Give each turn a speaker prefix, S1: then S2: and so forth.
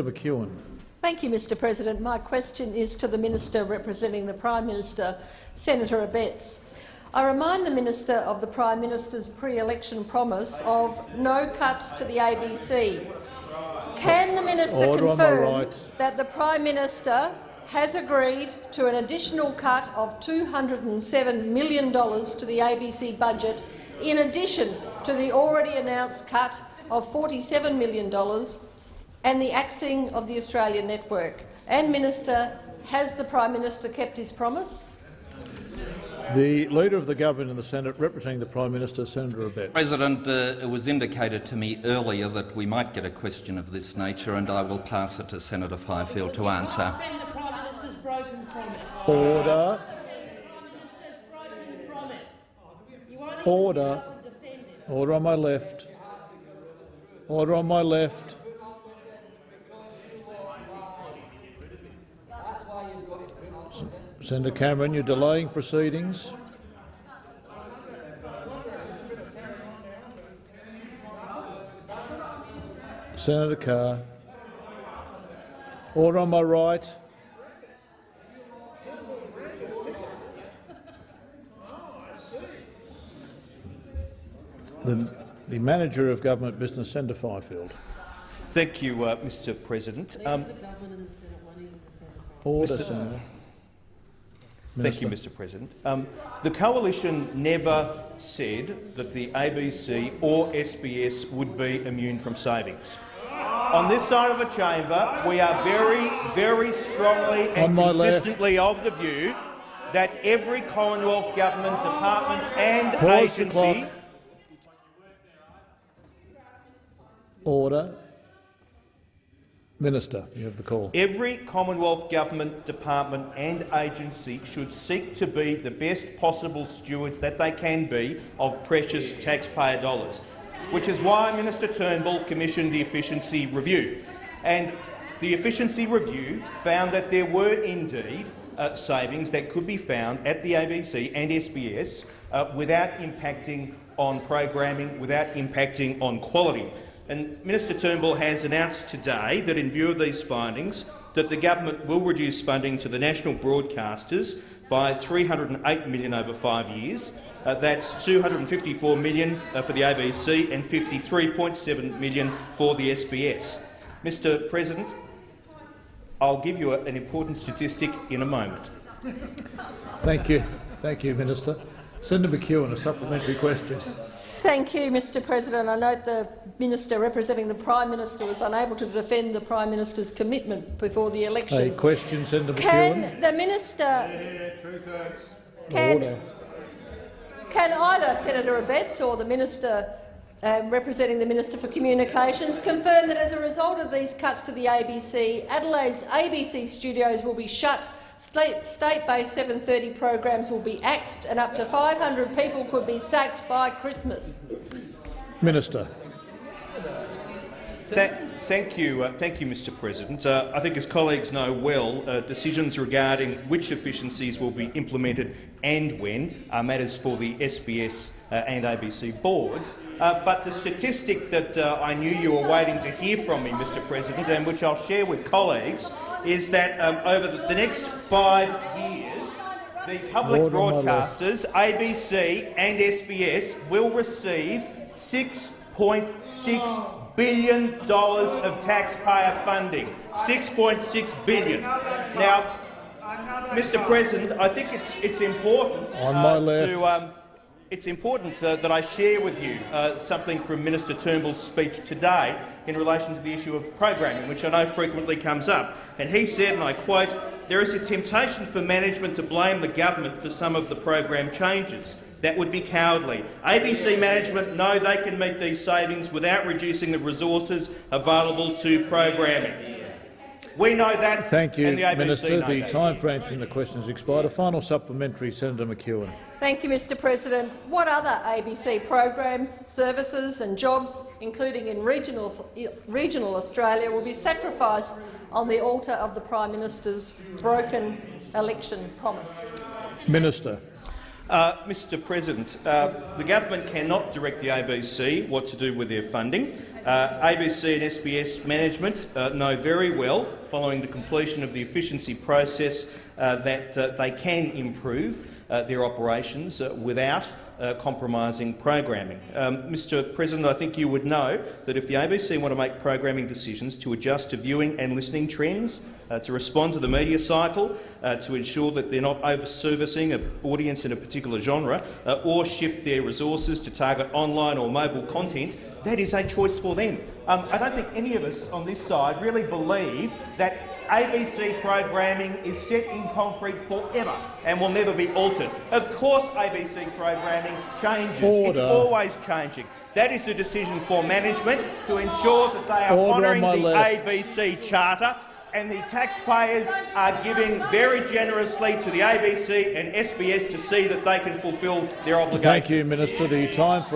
S1: McEwen.
S2: Thank you, Mr President. My question is to the Minister representing the Prime Minister, Senator Abetz. I remind the Minister of the Prime Minister's pre-election promise of no cuts to the ABC. Can the Minister confirm that the Prime Minister has agreed to an additional cut of $207 million to the ABC budget, in addition to the already announced cut of $47 million and the axing of the Australian network? And, Minister, has the Prime Minister kept his promise?
S1: The Leader of the Government in the Senate, representing the Prime Minister, Senator Abetz.
S3: President, it was indicated to me earlier that we might get a question of this nature, and I will pass it to Senator Fifield to answer.
S4: The Prime Minister's broken promise.
S1: Order. Order. Order on my left. Order on my left. Senator Cameron, you're delaying proceedings. Senator Carr. Order on my right. The Manager of Government Business, Senator Fifield.
S5: Thank you, Mr President.
S1: Order, Senator.
S5: Thank you, Mr President. The Coalition never said that the ABC or SBS would be immune from savings. On this side of the chamber, we are very strongly and consistently of the view that every Commonwealth Government department and agency—
S1: Order. Minister, you have the call.
S5: Every Commonwealth Government department and agency should seek to be the best possible stewards that they can be of precious taxpayer dollars, which is why Minister Turnbull commissioned the Efficiency Review. And the Efficiency Review found that there were indeed savings that could be found at the ABC and SBS without impacting on programming, without impacting on quality. And Minister Turnbull has announced today that, in view of these findings, that the government will reduce funding to the national broadcasters by $308 million over 5 years. That's $254 million for the ABC and $53.7 million for the SBS. Mr President, I'll give you an important statistic in a moment.
S1: Thank you. Thank you, Minister. Senator McEwen, a supplementary question.
S2: Thank you, Mr President. I note the Minister representing the Prime Minister was unable to defend the Prime Minister's commitment before the election.
S1: A question, Senator McEwen.
S2: Can the Minister— Can either Senator Abetz or the Minister representing the Minister for Communications confirm that as a result of these cuts to the ABC, Adelaide's ABC studios will be shut, state-based 7:30 programs will be axed, and up to 500 people could be sacked by Christmas?
S1: Minister.
S5: Thank you, Mr President. I think, as colleagues know well, decisions regarding which efficiencies will be implemented and when are matters for the SBS and ABC boards. But the statistic that I knew you were waiting to hear from me, Mr President, and which I'll share with colleagues, is that over the next 5 years, the public broadcasters, ABC and SBS, will receive $6.6 billion of taxpayer funding. $6.6 billion. Now, Mr President, I think it's important that I share with you something from Minister Turnbull's speech today in relation to the issue of programming, which I know frequently comes up. And he said, and I quote, "There is a temptation for management to blame the government for some of the program changes. That would be cowardly. ABC management know they can meet these savings without reducing the resources available to programming." We know that.
S1: Thank you,
S5: and the ABC
S1: Minister.
S5: know
S1: the
S5: that.
S1: time for answering the question has expired. A final supplementary, Senator McEwen.
S2: Thank you, Mr President. What other ABC programs, services and jobs, including in regional Australia, will be sacrificed on the altar of the Prime Minister's broken election promise?
S1: Minister.
S5: Mr President, the government cannot direct the ABC what to do with their funding. ABC and SBS management know very well, following the completion of the efficiency process, that they can improve their operations without compromising programming. Mr President, I think you would know that if the ABC want to make programming decisions to adjust to viewing and listening trends, to respond to the media cycle, to ensure that they're not over-servicing an audience in a particular genre, or shift their resources to target online or mobile content, that is a choice for them. I don't think any of us on this side really believe that ABC programming is set in concrete forever and will never be altered. Of course ABC programming changes.
S1: Order.
S5: It's always changing. That is a decision for management to ensure that they are
S1: Order on
S5: honouring
S1: my
S5: the
S1: left.
S5: ABC Charter, and the taxpayers are giving very generously to the ABC and SBS to see that they can fulfil their obligations.
S1: Thank you, Minister. The time for